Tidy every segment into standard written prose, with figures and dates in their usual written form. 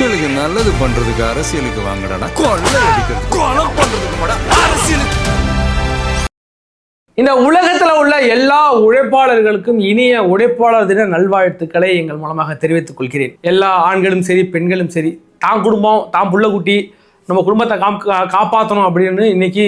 மக்களுக்கு நல்லது பண்றதுக்கு அரசியலுக்கு வாங்கடா, கொள்ளை அடிக்கிறது கொலை பண்றதுக்கு அரசியலுக்கு. இந்த உலகத்துல உள்ள எல்லா உழைப்பாளர்களுக்கும் இனிய உழைப்பாளர் தின நல்வாழ்த்துக்களை எங்கள் மூலமாக தெரிவித்துக் கொள்கிறேன். எல்லா ஆண்களும் சரி பெண்களும் சரி தான் குடும்பம் தான் புள்ள குட்டி நம்ம குடும்பத்தை காப்பாற்றணும் அப்படின்னு இன்னைக்கு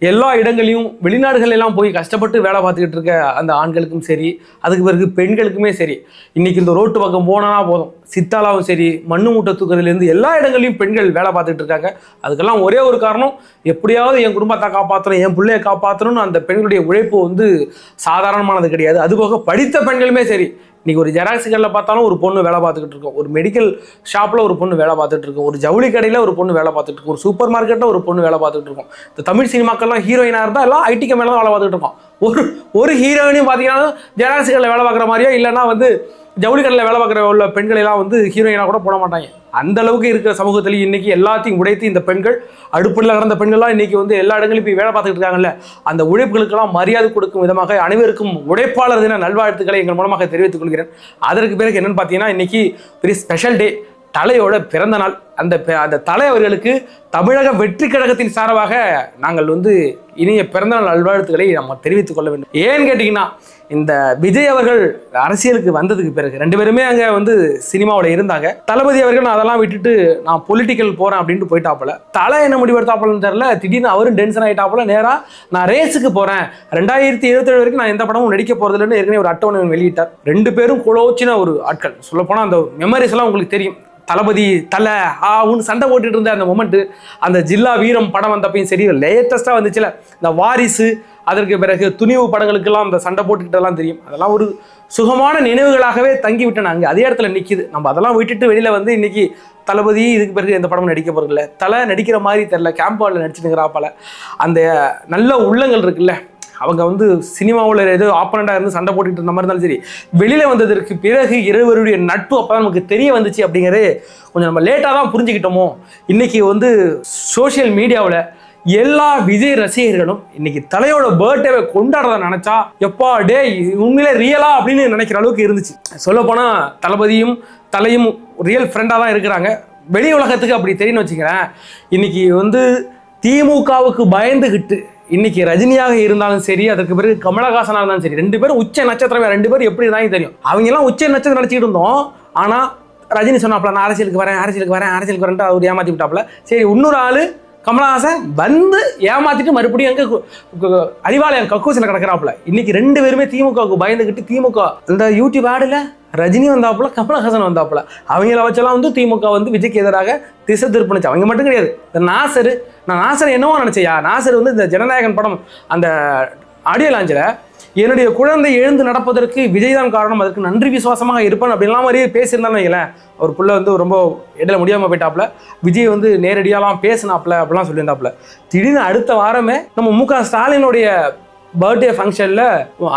எல்லா இடங்களையும் வெளிநாடுகள் எல்லாம் போய் கஷ்டப்பட்டு வேலை பார்த்துக்கிட்டு இருக்க அந்த ஆண்களுக்கும் சரி, அதுக்கு பிறகு பெண்களுக்குமே சரி, இன்னைக்கு இந்த ரோட்டு பக்கம் போனா போதும், சித்தாலாவும் சரி, மண்ணு மூட்டை தூக்குறதுலேருந்து எல்லா இடங்களையும் பெண்கள் வேலை பார்த்துக்கிட்டு இருக்காங்க. அதுக்கெல்லாம் ஒரே ஒரு காரணம், எப்படியாவது என் குடும்பத்தை காப்பாற்றணும், என் பிள்ளையை காப்பாற்றணும்னு அந்த பெண்களுடைய உழைப்பு வந்து சாதாரணமானது கிடையாது. அதுபோக படித்த பெண்களுமே சரி, இன்னைக்கு ஒரு ஜெராக்ஸ் கடையில் பார்த்தாலும் ஒரு பொண்ணு வேலை பார்த்துக்கிட்டு இருக்கோம், ஒரு மெடிக்கல் ஷாப்பில் ஒரு பொண்ணு வேலை பார்த்துட்டு இருக்கோம், ஒரு ஜவுளி கடையில் ஒரு பொண்ணு வேலை பார்த்துட்டு இருக்கோம், ஒரு சூப்பர் மார்க்கெட்டில் ஒரு பொண்ணு வேலை பார்த்துட்டு இருக்கோம். இந்த தமிழ் சினிமாக்கள்லாம் ஹீரோயினாக இருந்தால் எல்லாம் ஐடி கம்பெனியில் தான் வேலை பார்த்துட்டு இருக்கோம். ஒரு ஹீரோயினையும் பார்த்தீங்கன்னா ஜெராக்ஸ் கடையில் வேலை பார்க்குற மாதிரியா, இல்லைன்னா வந்து ஜவுளி கடையில் வேலை பார்க்குற உள்ள பெண்களெல்லாம் வந்து ஹீரோயினாக கூட போட மாட்டாங்க. அந்த அளவுக்கு இருக்கிற சமூகத்திலேயும் இன்னைக்கு எல்லாத்தையும் உடைத்து இந்த பெண்கள், அடுப்பில் கடந்த பெண்கள்லாம் இன்னைக்கு வந்து எல்லா இடங்களையும் போய் வேலை பார்த்துட்டு இருக்காங்கல்ல, அந்த உழைப்புகளுக்கெல்லாம் மரியாதை கொடுக்கும் விதமாக அனைவருக்கும் உழைப்பாளர் தின நல்வாழ்த்துக்களை எங்கள் மூலமாக தெரிவித்துக் கொள்கிறேன். அதற்கு பிறகு என்னன்னு பார்த்தீங்கன்னா, இன்னைக்கு பெரிய ஸ்பெஷல் டே, தலையோட பிறந்த நாள். அந்த தலை அவர்களுக்கு தமிழக வெற்றி கழகத்தின் சார்பாக நாங்கள் வந்து இனிய பிறந்தநாள் நல்வாழ்த்துக்களை நம்ம தெரிவித்துக் கொள்ள வேண்டும். ஏன்னு கேட்டிங்கன்னா, இந்த விஜய் அவர்கள் அரசியலுக்கு வந்ததுக்கு பிறகு ரெண்டு பேருமே அங்கே வந்து சினிமாவில் இருந்தாங்க. தளபதி அவர்கள் நான் அதெல்லாம் விட்டுட்டு நான் பொலிட்டிக்கல் போகிறேன் அப்படின்ட்டு போயிட்டாப்புல. தலை என்ன முடிவெடுத்தாப்புலன்னு தெரியல, திடீர்னு அவரும் டென்ஷன் ஆகிட்டாப்புல. நேராக நான் ரேஸுக்கு போகிறேன், 2027 வரைக்கும் நான் எந்த படமும் நடிக்க போகிறதில்லன்னு ஏற்கனவே ஒரு அட்டவணை வெளியிட்டார். ரெண்டு பேரும் குளோச்சின ஒரு ஆட்கள். சொல்லப்போனால் அந்த மெமரிஸ் எல்லாம் உங்களுக்கு தெரியும். தளபதி தலை ஆவுன்னு சண்டை போட்டுட்டு இருந்த அந்த மொமெண்ட்டு, அந்த ஜில்லா வீரம் படம் வந்தப்பையும் சரி, லேட்டஸ்ட்டாக வந்துச்சுல இந்த வாரிசு, அதற்கு பிறகு துணிவு படங்களுக்கெல்லாம் அந்த சண்டை போட்டுக்கிட்டெல்லாம் தெரியும். அதெல்லாம் ஒரு சுகமான நினைவுகளாகவே தங்கி விட்டேன் அங்கே. அதே இடத்துல நிற்கிது. நம்ம அதெல்லாம் விட்டுட்டு வெளியில் வந்து இன்னைக்கு தளபதி இதுக்கு பிறகு எந்த படமும் நடிக்க போகிறதில்ல, தலை நடிக்கிற மாதிரி தெரில, கேம்பாலில் நடிச்சுட்டுங்கிறாப்பால. அந்த நல்ல உள்ளங்கள் இருக்குல்ல, அவங்க வந்து சினிமாவில் ஏதோ ஆப்பனண்டாக இருந்து சண்டை போட்டுக்கிட்டு இருந்த மாதிரி இருந்தாலும் சரி, வெளியில் வந்ததற்கு பிறகு இருவருடைய நட்பு அப்போ தான் நமக்கு தெரிய வந்துச்சு அப்படிங்கிறது கொஞ்சம் நம்ம லேட்டாக தான் புரிஞ்சுக்கிட்டோமோ. இன்றைக்கி வந்து சோஷியல் மீடியாவில் எல்லா விஜய் ரசிகர்களும் இன்னைக்கு தலையோட பர்த்டேவை கொண்டாடுறத நினச்சா, எப்பா டே உண்மையிலே ரியலா அப்படின்னு நினைக்கிற அளவுக்கு இருந்துச்சு. சொல்லப்போனால் தளபதியும் தலையும் ரியல் ஃப்ரெண்டாக தான் இருக்கிறாங்க. வெளி உலகத்துக்கு அப்படி தெரியும்னு வச்சுக்கிறேன். இன்னைக்கு வந்து திமுகவுக்கு பயந்துக்கிட்டு இன்னைக்கு ரஜினியாக இருந்தாலும் சரி, அதுக்கு பிறகு கமலஹாசனாக இருந்தாலும் சரி, ரெண்டு பேரும் உச்ச நட்சத்திரம். ரெண்டு பேரும் எப்படி இருந்தாலும் தெரியும், அவங்க எல்லாம் உச்ச நட்சத்திரம் நினச்சிக்கிட்டு இருந்தோம். ஆனால் ரஜினி சொன்னாப்ல, நான் அரசியலுக்கு வரேன்ட்டு அவர் ஏமாற்றி விட்டாப்ல. சரி, இன்னொரு ஆள் கமலஹாசன் வந்து ஏமாத்திட்டு மறுபடியும் அங்கே அறிவாலயம் கக்கூசில் கிடக்கிறாப்புல. இன்னைக்கு ரெண்டு பேருமே திமுகவுக்கு பயந்துக்கிட்டு, திமுக இந்த யூடியூப் ஆடில் ரஜினி வந்தாப்புல, கமலஹாசன் வந்தாப்புல, அவங்கள வச்செல்லாம் வந்து திமுக வந்து விஜய்க்கு எதிராக திசை திருப்பினுச்சு. அவங்க மட்டும் கிடையாது, இந்த நாசர் என்னவோ நினச்சையா, நாசர் வந்து இந்த ஜனநாயகன் படம் அந்த ஆடியோ லாஞ்சில் என்னுடைய குழந்தை எழுந்து நடப்பதற்கு விஜய் தான் காரணம், அதற்கு நன்றி விசுவாசமாக இருப்பேன் அப்படின்லாம் மாதிரியே பேசியிருந்தான்னு வைங்களேன். அவர் புள்ள வந்து ரொம்ப இடையில முடியாமல் போயிட்டாப்புல. விஜய் வந்து நேரடியாலாம் பேசினாப்புல அப்படிலாம் சொல்லியிருந்தாப்புல. திடீர்னு அடுத்த வாரமே நம்ம மு க ஸ்டாலினுடைய பர்த்டே ஃபங்க்ஷனில்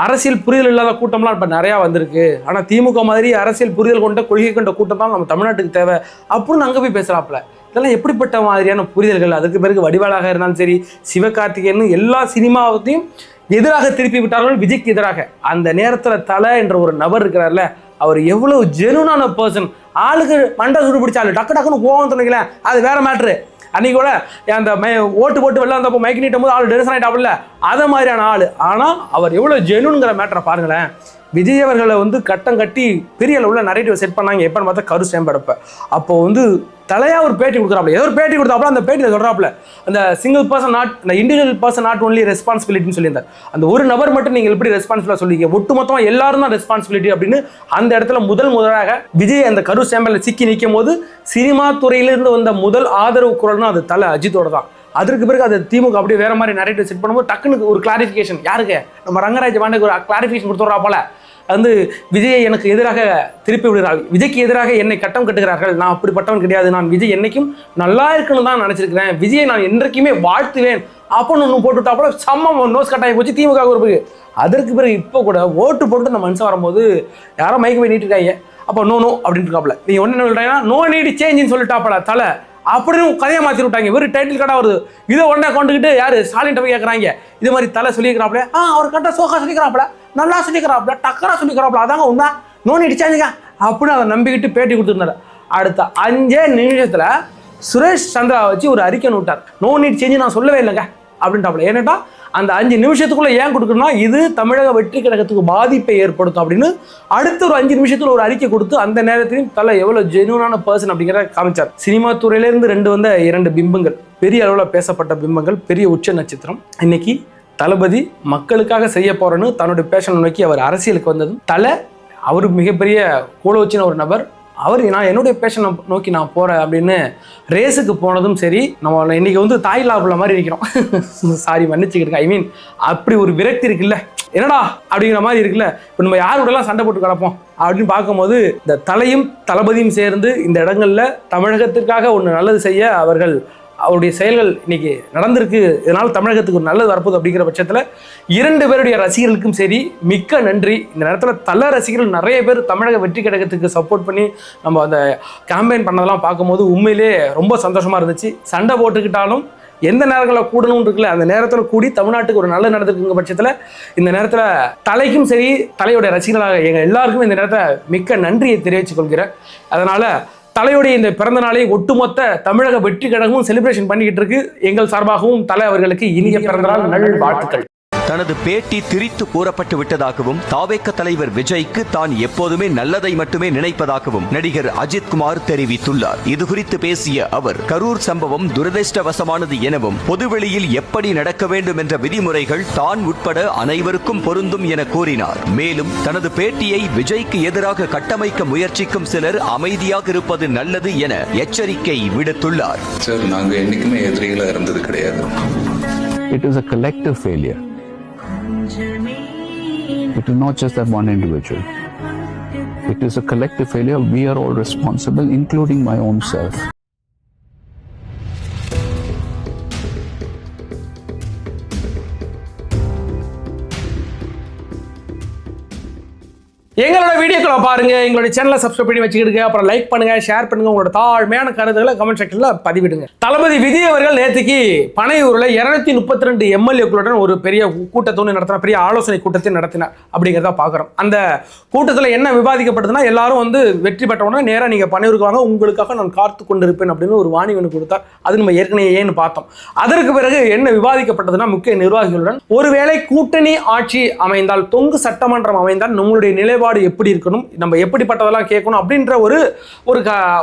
அரசியல் புரிதல் இல்லாத கூட்டம்லாம் இப்போ நிறையா வந்திருக்கு, ஆனால் திமுக மாதிரி அரசியல் புரிதல் கொண்ட கொள்கை கொண்ட கூட்டம் தான் நம்ம தமிழ்நாட்டுக்கு தேவை அப்படின்னு அங்கே போய் பேசுகிறாப்புல. இதெல்லாம் எப்படிப்பட்ட மாதிரியான புரிதல்கள்? அதுக்கு பிறகு வடிவாளாக இருந்தாலும் சரி, சிவகார்த்திகேயன் எல்லா சினிமாவத்தையும் எதிராக திருப்பி விட்டார்கள் விஜய்க்கு எதிராக. அந்த நேரத்தில் தலை என்ற ஒரு நபர் இருக்கிறார்ல, அவர் எவ்வளவு ஜெனுனான பர்சன். ஆளுக்கு மண்டை சுடு பிடிச்சாலும் டக்குன்னு கோவம் சொன்னீங்களேன், அது வேற மேட்ரு. அன்னைக்கு கூட அந்த ஓட்டு போட்டு வெளில வந்தப்போ மைக் நீட்டும் போது ஆள் டென்ஷன் ஆகிட்டாப்புல, அதை மாதிரியான ஆள். ஆனால் அவர் எவ்வளோ ஜெனுங்கிற மேட்டரை பாருங்களேன். விஜய் அவர்களை வந்து கட்டம் கட்டி பெரிய அளவில் நரேட்டிவ் செட் பண்ணாங்க. எப்போன்னு பார்த்தா கரு ஸ்டேம்படப்ப அப்போ வந்து தலையாக ஒரு பேட்டி கொடுக்குறாப்புல, ஏதோ ஒரு பேட்டி கொடுத்தாப்புல. அந்த பேட்டியில் சொல்கிறாப்புல, அந்த சிங்கிள் பர்சன் நாட், இந்த இண்டிவிஜுவல் பர்சன் நாட் ஒன்லி ரெஸ்பான்சிபிலிட்டின்னு சொல்லியிருந்தார். அந்த ஒரு நபர் மட்டும் நீங்கள் எப்படி ரெஸ்பான்சிபிளாக சொல்லிக்க, ஒட்டுமொத்தமாக எல்லாரும் தான் ரெஸ்பான்சிபிலிட்டி அப்படின்னு அந்த இடத்துல முதலாக விஜய் அந்த கரு ஸ்டேம்பில் சிக்கி நிற்கும் போது சினிமா துறையிலிருந்து வந்த முதல் ஆதரவு குரல்னா அது தலை அஜித்தோட தான். அதற்கு பிறகு அது திமுக அப்படியே வேற மாதிரி நரேட்டிவ் செட் பண்ணும்போது டக்குன்னு ஒரு கிளாரிஃபிகேஷன், யாருக்கு நம்ம ரங்கராஜ் பாண்டேக்கு ஒரு கிளாரிஃபிகேஷன் கொடுத்துட்றா போல. வந்து விஜயை எனக்கு எதிராக திருப்பி விடுகிறார்கள், விஜய்க்கு எதிராக என்னை கட்டம் கட்டுகிறார்கள், நான் அப்படிப்பட்டவன் கிடையாது, நான் விஜய் என்னைக்கும் நல்லா இருக்குன்னு தான் நினச்சிருக்கிறேன், விஜயை நான் என்றைக்குமே வாழ்த்துவேன் அப்போன்னு ஒன்று போட்டுவிட்டாப்போல செம்ம நோஸ் கட்டாயி போச்சு திமுக குரூப்புக்கு. அதற்கு பிறகு இப்போ கூட ஓட்டு போட்டு அந்த மனுஷன் வரும்போது யாரோ மைக்கு போய் நீட்டுருக்காங்க. அப்போ நோ அப்படின்ட்டு இருக்காப்புல. நீ ஒன்று என்ன சொல்கிறீங்கன்னா நோ நீடு சேஞ்சுன்னு சொல்லிட்டாப்பல தலை அப்படின்னு கதையை மாற்றி விட்டாங்க. வெறும் டைட்டில் கடை வருது, இதை உடனே கொண்டுக்கிட்டு யார் ஸ்டாலின் போய் கேட்குறாங்க. இது மாதிரி தலை சொல்லிக்கிறாப்புல, அவர் கரெக்டாக சோகா சொல்லிக்கிறாப்புல, நல்லா சொல்லிக்கிறாப்புல, டக்கராக சொல்லிக்கிறாப்புல, அதாங்க உண்மை, நோ நீடு சேஞ்சுங்க அப்படின்னு அதை நம்பிக்கிட்டு பேட்டி கொடுத்துருந்தாரு. அடுத்த 5 நிமிஷத்துல சுரேஷ் சந்திரா வச்சு ஒரு அறிக்கை நோட்டார். நோ நீட் சேஞ்ச் நான் சொல்லவே இல்லைங்க அப்படின்ட்டாப்ல. ஏன்னாட்டா அந்த 5 நிமிஷத்துக்குள்ள ஏன் கொடுக்கணும்னா இது தமிழக வெற்றி கழகத்துக்கு பாதிப்பை ஏற்படுத்தும் அப்படின்னு அடுத்த ஒரு 5 நிமிஷத்துல ஒரு அறிக்கை கொடுத்து அந்த நேரத்திலையும் தலை எவ்வளவு ஜெனுவனான பர்சன் அப்படிங்கிறத காமிச்சார். சினிமா துறையிலிருந்து 2 பிம்பங்கள், பெரிய அளவில் பேசப்பட்ட பிம்பங்கள், பெரிய உச்ச நட்சத்திரம். இன்னைக்கு தளபதி மக்களுக்காக செய்ய போறேன்னு தன்னுடைய பேஷனை நோக்கி அவர் அரசியலுக்கு வந்ததும் அவர் மிகப்பெரிய கோலோச்சின ஒரு நபர். நான் என்னுடைய பேஷனை நோக்கி நான் போகிறேன் அப்படின்னு ரேஸுக்கு போனதும் சரி. நம்ம இன்னைக்கு தாய் லாபுல மாதிரி இருக்கிறோம். சாரி மன்னிச்சுக்கிட்டு. ஐ மீன் அப்படி ஒரு விரக்தி இருக்குல்ல, என்னடா அப்படிங்கிற மாதிரி இருக்குல்ல. இப்போ நம்ம யாரோடலாம் சண்டை போட்டு கிடப்போம் அப்படின்னு பார்க்கும்போது இந்த தலையும் தளபதியும் சேர்ந்து இந்த இடங்கள்ல தமிழகத்திற்காக ஒன்று நல்லது செய்ய அவருடைய செயல்கள் இன்னைக்கு நடந்திருக்கு. இதனால் தமிழகத்துக்கு ஒரு நல்லது வரப்போகுது அப்படிங்கிற பட்சத்தில் 2 பேருடைய ரசிகர்களுக்கும் சரி மிக்க நன்றி. இந்த நேரத்தில் தல ரசிகர்கள் நிறைய பேர் தமிழக வெற்றி கழகத்துக்கு சப்போர்ட் பண்ணி நம்ம அந்த கேம்பெயின் பண்ணதெல்லாம் பார்க்கும்போது உண்மையிலே ரொம்ப சந்தோஷமாக இருந்துச்சு. சண்டை போட்டுக்கிட்டாலும் எந்த நேரங்களில் கூடணும்னு இருக்குல்ல, அந்த நேரத்தில் கூடி தமிழ்நாட்டுக்கு ஒரு நல்ல நடந்திருக்குங்க பட்சத்தில் இந்த நேரத்தில் தலைக்கும் சரி தலையோடைய ரசிகர்களாக எங்கள் எல்லாருக்கும் இந்த நேரத்தில் மிக்க நன்றியை தெரிவித்துக் கொள்கிறேன். அதனால் தலையுடைய இந்த பிறந்த நாளை ஒட்டுமொத்த தமிழக வெற்றி கழகமும் செலிப்ரேஷன் பண்ணிக்கிட்டு இருக்கு. எங்கள் சார்பாகவும் தலை அவர்களுக்கு இனிய பிறந்தநாள் நல் வாழ்த்துக்கள். தனது பேட்டி திரித்து கூறப்பட்டு விட்டதாகவும் தாவேக்க தலைவர் விஜய்க்கு தான் எப்போதுமே நல்லதை மட்டுமே நினைப்பதாகவும் நடிகர் அஜித்குமார் தெரிவித்துள்ளார். இதுகுறித்து பேசிய அவர் கரூர் சம்பவம் துரதிர்ஷ்டவசமானது எனவும் பொதுவெளியில் எப்படி நடக்க வேண்டும் என்ற விதிமுறைகள் தான் உட்பட அனைவருக்கும் பொருந்தும் என கூறினார். மேலும் தனது பேட்டியை விஜய்க்கு எதிராக கட்டமைக்க முயற்சிக்கும் சிலர் அமைதியாக இருப்பது நல்லது என எச்சரிக்கை விடுத்துள்ளார். சார், நாங்க என்னைக்குமே எதிரிகளா இருந்தது கிடையாது. It is a collective failure. It is not just that one individual. It is a collective failure. We are all responsible, including my own self. எங்களோட வீடியோக்களை பாருங்க, எங்களோட சேனலை சப்ஸ்கிரைப் பண்ணி வச்சுக்கிடுங்க, அப்புறம் லைக் பண்ணுங்க, ஷேர் பண்ணுங்க, உங்களோட தாழ்மையான கருத்துக்களை கமெண்ட் செக்ஷன்ல பதிவிடுங்க. தளபதி விஜய் அவர்கள் நேற்றுக்கு பனையூர்ல 232 எம்எல்ஏக்களுடன் ஒரு பெரிய கூட்டத்தை நடத்தின, பெரிய ஆலோசனை கூட்டத்தை நடத்தினார் அப்படிங்கிறத பாக்குறோம். அந்த கூட்டத்தில் என்ன விவாதிக்கப்படுதுன்னா, எல்லாரும் வெற்றி பெற்ற உடனே நேராக நீங்க பனையூருக்கு வாங்க, உங்களுக்காக நான் காத்து கொண்டிருப்பேன் அப்படின்னு ஒரு வாணி ஒன்று கொடுத்தார். அது நம்ம ஏற்கனவே ஏன்னு பார்த்தோம். அதற்கு பிறகு என்ன விவாதிக்கப்பட்டதுன்னா, முக்கிய நிர்வாகிகளுடன் ஒருவேளை கூட்டணி ஆட்சி அமைந்தால், தொங்கு சட்டமன்றம் அமைந்தால் நம்மளுடைய நிலைப்பாடு எப்படி இருக்கணும், நம்ம எப்படிப்பட்டதெல்லாம் கேட்கணும் அப்படின்ற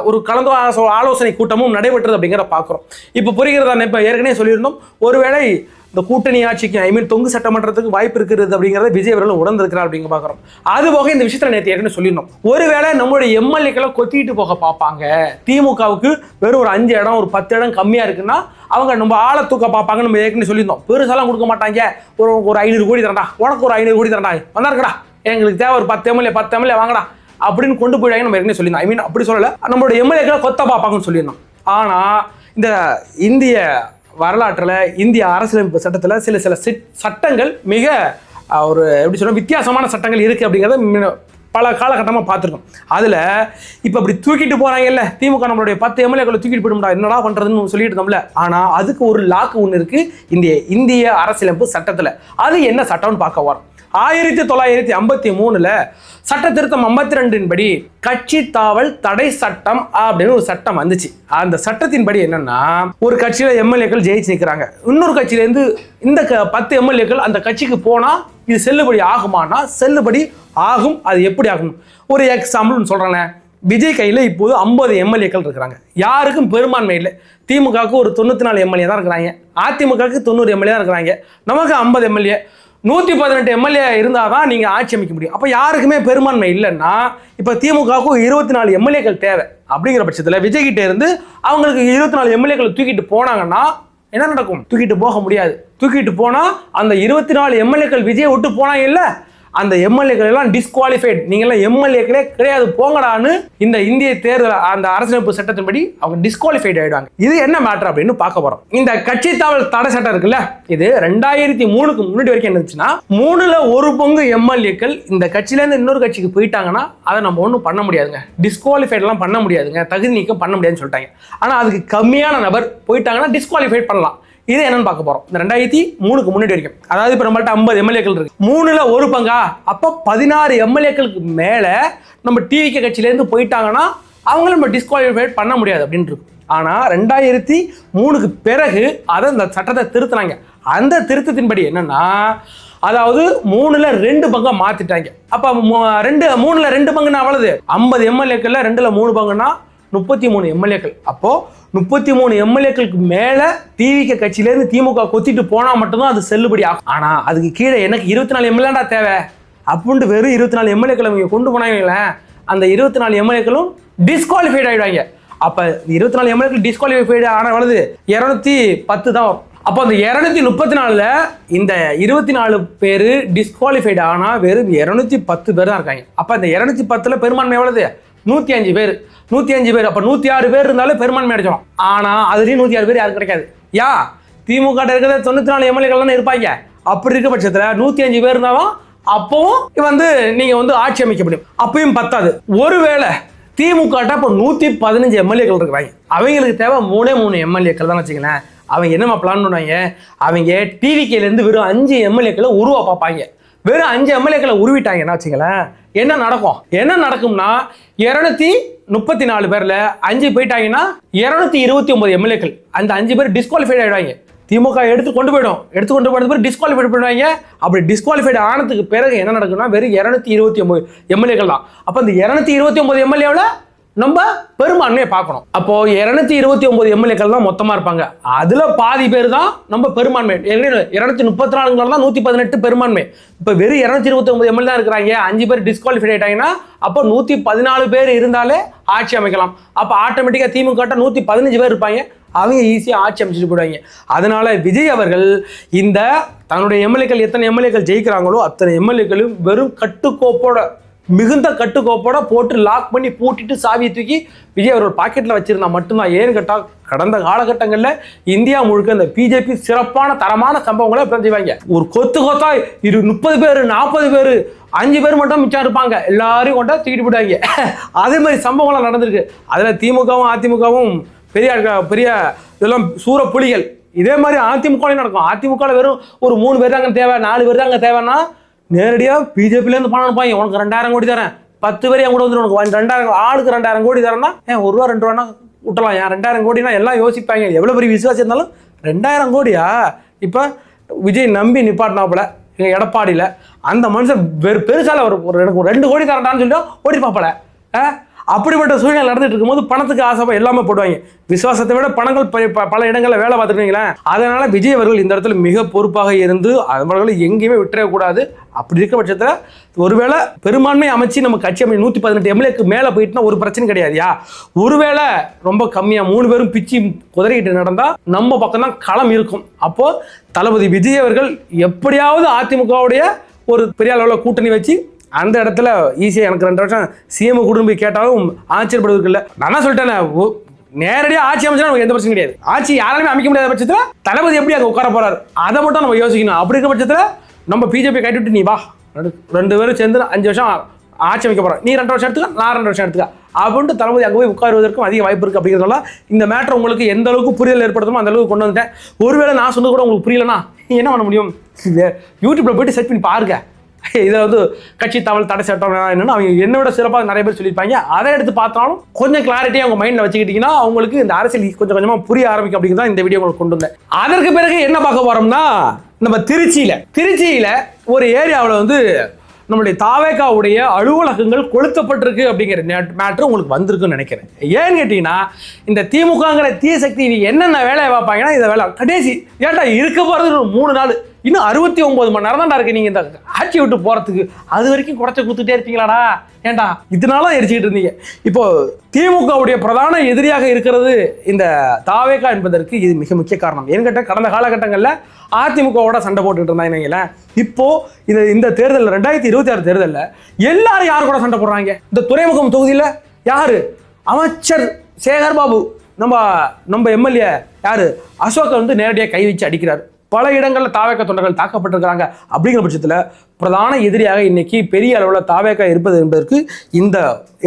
ஒரு கலந்து ஆலோசனை கூட்டமும் நடைபெற்றது அப்படிங்கிற பார்க்குறோம். இப்போ புரிகிறதா? இப்போ ஏற்கனவே சொல்லியிருந்தோம், ஒருவேளை இந்த கூட்டணி ஆட்சிக்கு தொங்கு சட்டமன்றத்துக்கு வாய்ப்பு இருக்கிறது அப்படிங்கிறத விஜய் அவர்கள் உணர்ந்திருக்கிறார் அப்படிங்க பார்க்குறோம். அது போக இந்த விஷயத்தில் நேற்று ஏற்கனவே சொல்லியிருந்தோம், ஒருவேளை நம்மளுடைய எம்எல்ஏக்களை கொத்திட்டு போக பார்ப்பாங்க. திமுகவுக்கு வெறும் ஒரு 5 இடம் ஒரு 10 இடம் கம்மியாக இருக்குன்னா அவங்க நம்ம ஆளை தூக்க பார்ப்பாங்கன்னு நம்ம ஏற்கனவே சொல்லியிருந்தோம். பெருசாலாம் கொடுக்க மாட்டாங்க. ஒரு 500 கோடி தரண்டா, உனக்கு ஒரு 500 கோடி தரண்டா, வந்தாருக்கடா, எங்களுக்கு தேவை ஒரு 10 எம்எல்ஏ வாங்கடா அப்படின்னு கொண்டு போயிடாங்க நம்ம ஏற்கனவே சொல்லியிருந்தோம். ஐ மீன் அப்படி சொல்லலை, நம்மளோட எம்எல்ஏக்களை கொத்த பார்ப்பாங்கன்னு சொல்லியிருந்தோம். ஆனால் இந்த இந்திய வரலாற்றில், இந்திய அரசியலமைப்பு சட்டத்தில் சில சட்டங்கள் மிக ஒரு எப்படி சொல்ல வித்தியாசமான சட்டங்கள் இருக்குது அப்படிங்கிறத பல காலகட்டமாக பார்த்துருக்கோம். அதில் இப்போ அப்படி தூக்கிட்டு போகிறாங்கல்ல, திமுக நம்மளுடைய 10 எம்எல்ஏக்களை தூக்கிட்டு போயிடும்டா, என்னடா பண்ணுறதுன்னு சொல்லிட்டு இருந்தோம்ல. ஆனால் அதுக்கு ஒரு லாக்கு ஒன்று இருக்குது இந்திய அரசியலமைப்பு சட்டத்தில். அது என்ன சட்டம்னு பார்க்க வரோம். 1953 சட்ட திருத்தம் 52 படி கட்சி தாவல் தடை சட்டம் அப்படின்னு ஒரு சட்டம் வந்துச்சு. அந்த சட்டத்தின் படி என்னன்னா, ஒரு கட்சியில எம்எல்ஏக்கள் ஜெயிச்சு நிற்கிறாங்க, இன்னொரு கட்சியிலேருந்து இந்த 10 எம்எல்ஏக்கள் அந்த கட்சிக்கு போனா இது செல்லுபடி ஆகுமானா செல்லுபடி ஆகும். அது எப்படி ஆகும்? ஒரு எக்ஸாம்பிள் சொல்றேன். விஜய் கையில் இப்போது 50 எம்எல்ஏக்கள் இருக்கிறாங்க. யாருக்கும் பெரும்பான்மை இல்லை. திமுகவுக்கு ஒரு 94 எம்எல்ஏ தான் இருக்கிறாங்க, அதிமுகவுக்கு 90 எம்எல்ஏ தான் இருக்கிறாங்க, நமக்கு 50 எம்எல்ஏ. 118 எம்எல்ஏ இருந்தால் தான் நீங்கள் ஆட்சி அமைக்க முடியும். அப்போ யாருக்குமே பெரும்பான்மை இல்லைன்னா இப்போ திமுகவுக்கு 24 எம்எல்ஏக்கள் தேவை. அப்படிங்கிற பட்சத்தில் விஜய்கிட்ட இருந்து அவங்களுக்கு 24 எம்எல்ஏக்கள் தூக்கிட்டு போனாங்கன்னா என்ன நடக்கும்? தூக்கிட்டு போக முடியாது. தூக்கிட்டு போனால் அந்த 24 எம்எல்ஏக்கள் விஜய் விட்டு போனாங்க இல்லை, அந்த எம்எல்ஏக்கள் எல்லாம் டிஸ்குவாலிஃபைட், நீங்களாம் எம்எல்ஏக்களே கிடையாது போங்கடான்னு இந்த இந்திய தேர்தல் அந்த அரசியலமைப்பு சட்டத்தின்படி அவங்க டிஸ்குவாலிஃபைட் ஆயிடுவாங்க. இது என்ன மேட்டர் அப்படின்னு பார்க்க போறோம். இந்த கட்சி தாவல் தடை சட்டம் இருக்குல்ல, இது 2003க்கு முன்னாடி வரைக்கும் என்ன இருந்துச்சுன்னா, 1/3 எம்எல்ஏக்கள் இந்த கட்சியில இருந்து இன்னொரு கட்சிக்கு போயிட்டாங்கன்னா அதை நம்ம ஒன்றும் பண்ண முடியாதுங்க, டிஸ்குவாலிஃபைட் எல்லாம் பண்ண முடியாதுங்க, தகுதி நீக்கம் பண்ண முடியாதுன்னு சொல்லிட்டாங்க. ஆனா அதுக்கு கம்மியான நபர் போயிட்டாங்கன்னா டிஸ்குவாலிஃபைட் பண்ணலாம். இது என்னன்னு பார்க்க போறோம். இந்த 2003க்கு முன்னாடி வரைக்கும், அதாவது இப்ப நம்மள்ட்ட 50 எம்எல்ஏக்கள் இருக்கு, 1/3 அப்ப 16 எம்எல்ஏக்களுக்கு மேல நம்ம டிவிகே கட்சியில இருந்து போயிட்டாங்கன்னா அவங்களும் நம்ம டிஸ்குவாலிஃபைட் பண்ண முடியாது அப்படின்ட்டு இருக்கும். ஆனால் 2003க்கு பிறகு அதை அந்த சட்டத்தை திருத்தினாங்க. அந்த திருத்தத்தின்படி என்னன்னா, அதாவது 3ல் 2 பங்கா மாத்திட்டாங்க. அப்ப 3ல் 2 பங்குன்னா அவ்வளவு 50 எம்எல்ஏக்கள்ல 2ல் 3 பங்குன்னா 33 எம்எல்ஏக்கள். அப்போ 33 எம்எல்ஏக்களுக்கு மேல டிவிகே கட்சியிலேருந்து திமுக கொத்திட்டு போனா மட்டும்தான் அது செல்லுபடி ஆகும். ஆனா அதுக்கு கீழே எனக்கு 24 எம்எல்ஏடா தேவை அப்படின்ட்டு வெறும் 24 எம்எல்ஏக்களை இவங்க கொண்டு போனாங்களே, அந்த 24 எம்எல்ஏக்களும் டிஸ்குவாலிஃபைட் ஆயிடுவாங்க. அப்ப 24 எம்எல்ஏக்கள் டிஸ்குவாலிஃபைடு ஆன வலது 210 தான் வரும். அப்போ அந்த 234ல இந்த 24 பேர் டிஸ்குவாலிஃபைடு ஆனா வெறும் 210 பேர் தான் இருக்காங்க. அப்ப இந்த 210ல பெரும்பான்மை எவ்வளவு 105 பேர். 105 பேர் அப்ப 106 பேர் இருந்தாலும் பெரும்பான்மை அடிச்சிடும். ஆனா அதுலயும் 106 பேர் யாரும் கிடைக்காது. திமுக இருக்கிற 94 எம்எல்ஏக்கள் தானே இருப்பாங்க. அப்படி இருக்க பட்சத்துல 105 பேர் இருந்தாலும் அப்பவும் நீங்க ஆட்சி அமைக்க முடியும். அப்பயும் பத்தாது. ஒருவேளை திமுக இப்போ 115 எம்எல்ஏக்கள் இருக்கிறாங்க, அவங்களுக்கு தேவை 3 எம்எல்ஏக்கள் தான் வச்சுக்கலாம். அவங்க என்னமா பிளான் பண்ணுவாங்க, அவங்க டிவிகேலேருந்து வெறும் 5 எம்எல்ஏக்களை உருவா பார்ப்பாங்க. வெறும் 5 எம்எல்ஏக்களை உருவிட்டாங்கன்னா வச்சுங்களேன், என்ன நடக்கும்னா 234 பேர்ல 5 போயிட்டாங்கன்னா 229 எம்எல்ஏக்கள். அந்த 5 பேர் டிஸ்குவாலிஃபைட் ஆயிடுவாங்க. திமுக எடுத்து கொண்டு போயிடும் டிஸ்குவாலிஃபைட் பண்ணுவாங்க. அப்படி டிஸ்குவாலிஃபைட் ஆனதுக்கு பிறகு என்ன நடக்கும்னா வெறும் 229 எம்எல்ஏக்கள் தான். அப்போ இந்த 229 எம்எல்ஏவில் நம்ம பெரும்பான்மையை பார்க்கணும். அப்போ 229 எம்எல்ஏக்கள் தான் மொத்தமா இருப்பாங்க. அதுல பாதி பேர் தான் நம்ம பெரும்பான்மை. 234 தான் 118 பெரும்பான்மை. இப்ப வெறும் 229 எம்எல்ஏ தான் இருக்கிறாங்க, 5 பேர் டிஸ்குவாலிஃபைட் ஆயிட்டாங்கன்னா அப்போ 114 பேர் இருந்தாலே ஆட்சி அமைக்கலாம். அப்ப ஆட்டோமேட்டிக்கா திமுக 115 பேர் இருப்பாங்க, அவங்க ஈஸியா ஆட்சி அமைச்சிட்டு போடுவாங்க. அதனால விஜய் அவர்கள் இந்த தன்னுடைய எம்எல்ஏக்கள் எத்தனை எம்எல்ஏக்கள் ஜெயிக்கிறாங்களோ அத்தனை எம்எல்ஏக்களும் வெறும் மிகுந்த கட்டுக்கோப்போட போட்டு லாக் பண்ணி பூட்டிட்டு சாவியை தூக்கி விஜய் அவர்கள் பாக்கெட்ல வச்சிருந்தா மட்டும்தான். ஏன்னு கேட்டா கடந்த காலகட்டங்களில் இந்தியா முழுக்க இந்த பிஜேபி சிறப்பான தரமான சம்பவங்களை செய்வாங்க. ஒரு கொத்தா 30 பேர் 40 பேர் 5 பேர் மட்டும் மிச்சம் இருப்பாங்க, எல்லாரையும் கொண்டா தூக்கிட்டு போயிடுவாங்க. அதே மாதிரி சம்பவங்கள்லாம் நடந்திருக்கு. அதுல திமுகவும் அதிமுகவும் பெரிய இதெல்லாம் சூற புலிகள். இதே மாதிரி அதிமுக நடக்கும். அதிமுக வெறும் ஒரு 3 பேர் தாங்க தேவை, 4 பேர் தாங்க தேவைன்னா நேரடியாக பிஜேபிலேருந்து பணம் அனுப்பாங்க. உனக்கு 2000 கோடி தரேன், 10 பேர் என் கூட வந்துடும், உனக்கு 2000 ஆளுக்கு 2000 கோடி தரேன்னா ₹1 2 ரூபானா விட்டலாம். 2000 கோடினா எல்லாம் யோசிப்பாங்க. எவ்வளோ பெரிய விசுவாசம் இருந்தாலும் 2000 கோடியா? இப்போ விஜய் நம்பி நிப்பாட்டினாப்புல எங்கள் எடப்பாடியில் அந்த மனுஷன் பெருசால எனக்கு 2 கோடி தரண்டான்னு சொல்லிட்டு ஓடி பார்ப்பல. அப்படிப்பட்ட சூழ்நிலை நடந்துட்டு இருக்கும்போது பணத்துக்கு ஆசை எல்லாமே போடுவாங்க. விசுவாசத்தை விட பணங்கள் பல இடங்களில் வேலை பார்த்துருக்கீங்களேன். அதனால விஜய் அவர்கள் இந்த இடத்துல மிக பொறுப்பாக இருந்து அவர்களை எங்கேயுமே விட்டுறக்கூடாது. அப்படி இருக்க பட்சத்தில் ஒருவேளை பெரும்பான்மை அமைச்சு நம்ம கட்சி 118 எம்எல்ஏக்கு மேலே போயிட்டுனா ஒரு பிரச்சனை கிடையாதுயா. ஒருவேளை ரொம்ப கம்மியாக 3 பேரும் பிச்சு குதறிக்கிட்டு நடந்தால் நம்ம பக்கம் தான் களம் இருக்கும். அப்போ தளபதி விஜய் அவர்கள் எப்படியாவது அதிமுகவுடைய ஒரு பெரிய அளவில் கூட்டணி வச்சு அந்த இடத்துல ஈஸியாக எனக்கு 2 வருஷம் சிஎம் குடும்பம் கேட்டாலும் ஆச்சரியப்படுவதற்கு இல்லை. நான் தான் சொல்லிட்டேன், நேரடியாக ஆட்சி அமைச்சா நமக்கு எந்த பிரச்சனையும் கிடையாது. ஆட்சி யாராலுமே அமைக்க முடியாத பட்சத்தில் தளபதி எப்படி அங்கே உட்கார போறாரு அதை மட்டும் நம்ம யோசிக்கணும். அப்படி இருக்க பட்சத்தில் நம்ம பிஜேபி கைட்டு நீ வா 2 பேரும் சேர்ந்து 5 வருஷம் ஆட்சி அமைக்க போகிறோம், நீ 2 வருஷம் எடுத்துக்க, நான் 2 வருஷம் எடுத்துக்க அப்படின்ட்டு தளபதி அங்கே போய் உட்காருவதற்கும் அதிக வாய்ப்பு இருக்குது. அப்படிங்கிறதுனால இந்த மேட்டர் உங்களுக்கு எந்த அளவுக்கு புரியல் ஏற்படுத்துமோ அந்த அளவுக்கு கொண்டு வந்துட்டேன். ஒருவேளை நான் சொன்னது கூட உங்களுக்கு புரியலன்னா என்ன பண்ண முடியும், யூடியூப்ல போயிட்டு சர்ச் பண்ணி பாருங்க. இதில் கட்சி தவள் தடை சட்டம் என்னன்னா அவங்க என்னோட சிறப்பாக நிறைய பேர் சொல்லியிருப்பாங்க. அதை எடுத்து பார்த்தாலும் கொஞ்சம் கிளாரிட்டியாக அவங்க மைண்டில் வச்சுக்கிட்டிங்கன்னா அவங்களுக்கு இந்த அரசியல் கொஞ்சம் கொஞ்சமாக புரிய ஆரம்பிக்கும். அப்படிங்கிறது தான் இந்த வீடியோ உங்களுக்கு கொண்டு வந்தேன். அதற்கு பிறகு என்ன பார்க்க போறோம்னா, நம்ம திருச்சியில் ஒரு ஏரியாவில் நம்மளுடைய தாவேகாவுடைய அலுவலகங்கள் கொளுத்தப்பட்டிருக்கு அப்படிங்கிற மேட்ரு உங்களுக்கு வந்திருக்குன்னு நினைக்கிறேன். ஏன்னு கேட்டீங்கன்னா இந்த திமுகங்கிற தீய சக்தி என்னென்ன வேலையை பார்ப்பாங்கன்னா இந்த வேலை கடைசி ஏன்டா இருக்க போகிறது 3 நாள், இன்னும் 69 மணி நேரம் தான்டா இருக்கு நீங்க இந்த ஆட்சி விட்டு போறதுக்கு, அது வரைக்கும் குறைச்ச கொடுத்துட்டே இருப்பீங்களாடா, ஏன்டா இதனால எரிச்சுக்கிட்டு இருந்தீங்க. இப்போ திமுகவுடைய பிரதான எதிரியாக இருக்கிறது இந்த தாவேகா என்பதற்கு இது மிக முக்கிய காரணம். ஏன்னு கேட்டால் கடந்த காலகட்டங்களில் அதிமுகவோட சண்டை போட்டுட்டு இருந்தாங்க. இப்போ இந்த தேர்தலில் 2026 தேர்தலில் எல்லாரும் யார் கூட சண்டை போடுறாங்க? இந்த துறைமுகம் தொகுதியில் யாரு அமைச்சர் சேகர் பாபு, நம்ம எம்எல்ஏ யாரு அசோக் நேரடியாக கை வச்சு அடிக்கிறார். பல இடங்களில் தாவேகா தொண்டர்கள் தாக்கப்பட்டிருக்கிறாங்க. அப்படிங்கிற பட்சத்தில் பிரதான எதிரியாக இன்னைக்கு பெரிய அளவில் தாவேகா இருப்பது என்பதற்கு இந்த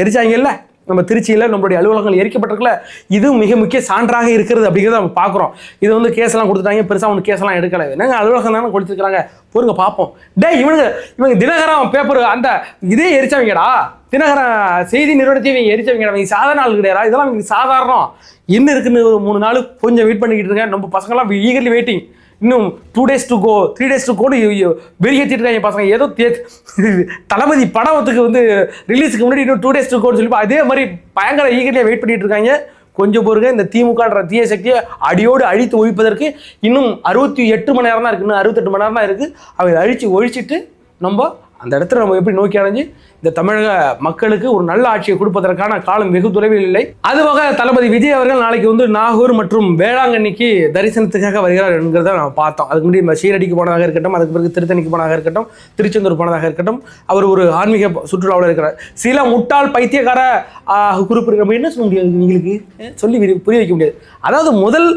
எரிச்சாங்கல்ல நம்ம திருச்சியில் நம்மளுடைய அலுவலகங்கள் எரிக்கப்பட்டிருக்கல, இது மிக முக்கிய சான்றாக இருக்கிறது அப்படிங்கிறத நம்ம பார்க்குறோம். இது வந்து கேஸ்லாம் கொடுத்துட்டாங்க, பெருசாக ஒன்று கேஸ்லாம் எடுக்கலை, என்னங்க அலுவலகம் தானே கொடுத்துருக்காங்க, பொறுங்க பார்ப்போம். இவங்க தினகரன் பேப்பர் அந்த இதே எரிச்சவங்கடா, தினகரன் செய்தி நிறுவனத்தையும் இவங்க எரிச்சவங்கடா, இவங்க சாதாரண ஆள் கிடையாதா, இதெல்லாம் இவங்க சாதாரணம். என்ன இருக்குன்னு ஒரு 3 நாள் கொஞ்சம் வெயிட் பண்ணிக்கிட்டு இருக்கேன். நம்ம பசங்களாம் ஈகர்லி வெயிட்டிங். இன்னும் 2 days to go 3 days to go வெளியேற்றிட்டு இருக்காங்க பசங்க. ஏதோ தளபதி படத்துக்கு வந்து ரிலீஸுக்கு முன்னாடி இன்னும் 2 days to go சொல்லி அதே மாதிரி பயங்கர ஈகர்லியாக வெயிட் பண்ணிட்டு இருக்காங்க. கொஞ்சம் பொறுங்க, இந்த திமுகன்ற தீய சக்தியை அடியோடு அழித்து ஒழிப்பதற்கு இன்னும் 68 மணி நேரம் தான் இருக்குது, இன்னும் 68 மணி நேரம் தான் இருக்குது. அவங்க அழித்து ஒழிச்சிட்டு நம்ம அந்த இடத்துல நம்ம எப்படி நோக்கி அடைஞ்சு இந்த தமிழக மக்களுக்கு ஒரு நல்ல ஆட்சியை கொடுப்பதற்கான காலம் வெகு தொலைவில் இல்லை. அதுவாக தளபதி விஜய் அவர்கள் நாளைக்கு வந்து நாகூர் மற்றும் வேளாங்கண்ணிக்கு தரிசனத்துக்காக வருகிறார் என்கிறத நம்ம பார்த்தோம். அதுக்கு முன்னாடி சீரடிக்கு போனதாக இருக்கட்டும், அதுக்கு பிறகு திருத்தணிக்கு போனதாக இருக்கட்டும், திருச்செந்தூர் போனதாக இருக்கட்டும், அவர் ஒரு ஆன்மீக சுற்றுலாவில் இருக்கிறார். சில முட்டாள் பைத்தியக்கார குறிப்பிட நம்ம என்ன சொல்ல முடியாது, நீங்களுக்கு சொல்லி புரிய வைக்க முடியாது. அதாவது முதல்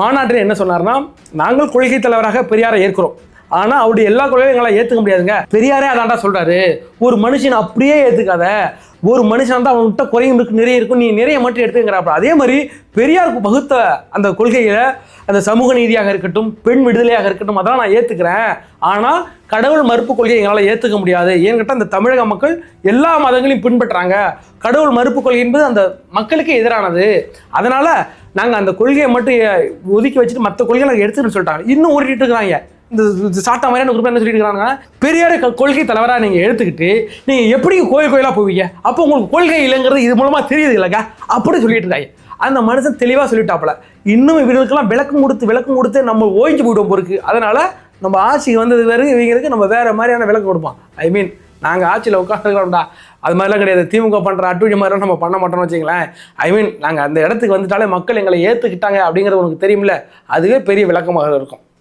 மாநாட்டில் என்ன சொன்னார்னா, நாங்கள் கொள்கை தலைவராக பெரியாரை ஏற்கிறோம், ஆனால் அவருடைய எல்லா கொள்கையும் எங்களால் ஏற்றுக்க முடியாதுங்க. பெரியாரே அதான்டா சொல்கிறாரு, ஒரு மனுஷன் அப்படியே ஏற்றுக்காத, ஒரு மனுஷன் தான் அவன்கிட்ட குறையும் இருக்கு, நிறைய இருக்கும், நீ நிறைய மட்டும் எடுத்துக்கிறாப்ப. அதே மாதிரி பெரியாருக்கு பகுத்த அந்த கொள்கையில் அந்த சமூக நீதியாக இருக்கட்டும், பெண் விடுதலையாக இருக்கட்டும், அதெல்லாம் நான் ஏற்றுக்கிறேன். ஆனால் கடவுள் மறுப்பு கொள்கையை எங்களால் ஏற்றுக்க முடியாது. ஏன்னு கேட்டால் அந்த தமிழக மக்கள் எல்லா மதங்களையும் பின்பற்றுறாங்க. கடவுள் மறுப்பு கொள்கை என்பது அந்த மக்களுக்கு எதிரானது. அதனால் நாங்கள் அந்த கொள்கையை மட்டும் ஒதுக்கி வச்சுட்டு மற்ற கொள்கையை நாங்கள் எடுத்துக்கணும்னு சொல்லிட்டாங்க. இன்னும் ஓடிட்டு இருக்கிறாங்க. இந்த சாட்டா மாதிரியான குரூப் என்ன சொல்லிட்டு இருக்காங்க, பெரியார கொள்கை தலைவராக நீங்கள் எடுத்துக்கிட்டு நீங்கள் எப்படி கோயிலாக போவீங்க, அப்போ உங்களுக்கு கொள்கை இல்லைங்கிறது இது மூலமாக தெரியுது இல்லைங்க அப்படி சொல்லிட்டு இருக்காங்க. அந்த மனுஷன் தெளிவாக சொல்லிட்டாப்புல. இன்னும் இவங்களுக்கெல்லாம் விளக்கம் கொடுத்து நம்ம ஓய்ஞ்சு போயிட்டோம் பொறுக்கு. அதனால் நம்ம ஆட்சிக்கு வந்தது வேறு, இவங்களுக்கு நம்ம வேறு மாதிரியான விளக்கம் கொடுப்போம். நாங்கள் ஆட்சியில் உட்காந்துருக்கோம்டா, அது மாதிரிலாம் கிடையாது. திமுக பண்ணுற அட்டுவழி மாதிரிலாம் நம்ம பண்ண மாட்டோம்னு வச்சுங்களேன். நாங்கள் அந்த இடத்துக்கு வந்துட்டாலே மக்கள் எங்களை ஏற்றுக்கிட்டாங்க அப்படிங்கிறது உனக்கு தெரியுமில்ல, அதுவே பெரிய விளக்கமாக இருக்கும்.